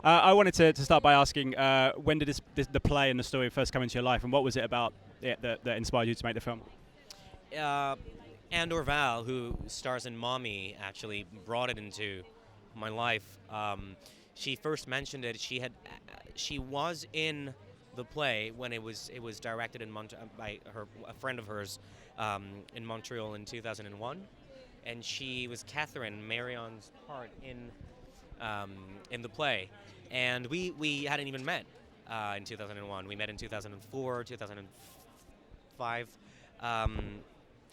I wanted to start by asking, when did the play and the story first come into your life, and what was it about it that inspired you to make the film? Anne Dorval, who stars in Mommy, actually brought it into my life. She first mentioned it. She was in the play when it was directed by a friend of hers in Montreal in 2001, and she was Catherine, Marion's part in the play, and we hadn't even met in 2001. We met in 2004, 2005.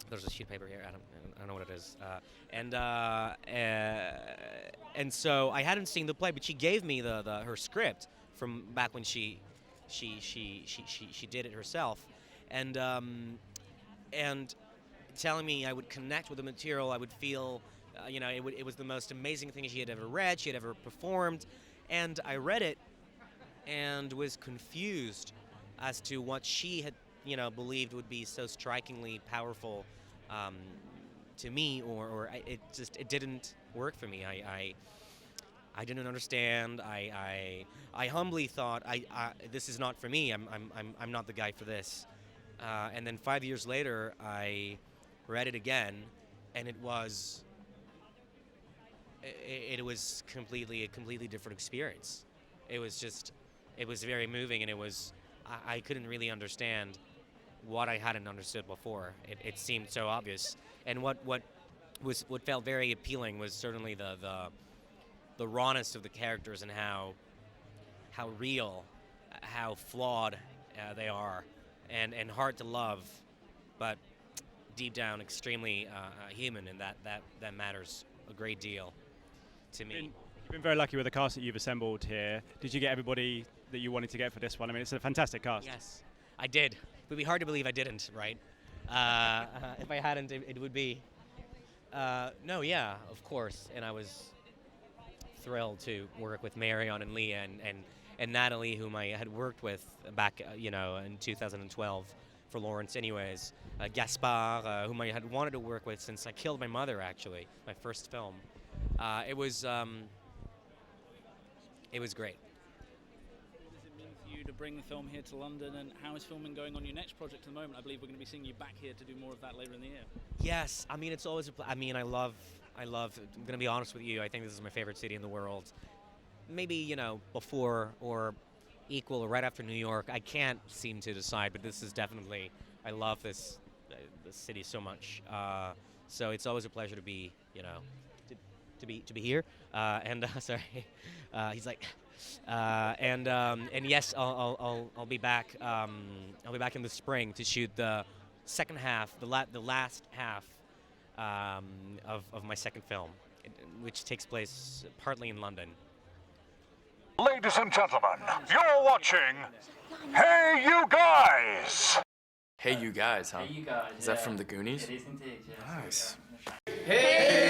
There's a sheet of paper here. I don't know what it is. And so I hadn't seen the play, but she gave me her script from back when she did it herself, and telling me I would connect with the material. I would feel, it was the most amazing thing she had ever read, she had ever performed, and I read it and was confused as to what she had believed would be so strikingly powerful to me, or it didn't work for me. I didn't understand. I humbly thought this is not for me. I'm not the guy for this. And then 5 years later, I read it again, and it was a completely different experience. It was very moving, and I couldn't really understand what I hadn't understood before. It seemed so obvious, and what felt very appealing was certainly the rawness of the characters and how real, how flawed they are, and hard to love, but deep down extremely human, and that matters a great deal to me. You've been very lucky with the cast that you've assembled here. Did you get everybody that you wanted to get for this one? I mean, it's a fantastic cast. Yes, I did. It would be hard to believe I didn't, right? If I hadn't, it would be. No, yeah, of course. And I was thrilled to work with Marion and Leah and Nathalie, whom I had worked with back, in 2012 for Lawrence anyways. Gaspard, whom I had wanted to work with since I killed my mother, actually, my first film. It was great. What does it mean for you to bring the film here to London, and how is filming going on your next project at the moment? I believe we're going to be seeing you back here to do more of that later in the year. Yes, I mean, it's always I love, I'm going to be honest with you, I think this is my favorite city in the world. Maybe, before or equal or right after New York. I can't seem to decide, but this is definitely, I love this city so much. So it's always a pleasure to be, to be here. Sorry, he's like, and yes, I'll be back. I'll be back in the spring to shoot the second half, the last half of my second film, which takes place partly in London. Ladies and gentlemen, you're watching Hey You Guys! Hey You Guys, huh? Hey You Guys. Is that from the Goonies? It is indeed, yes. Nice. Hey!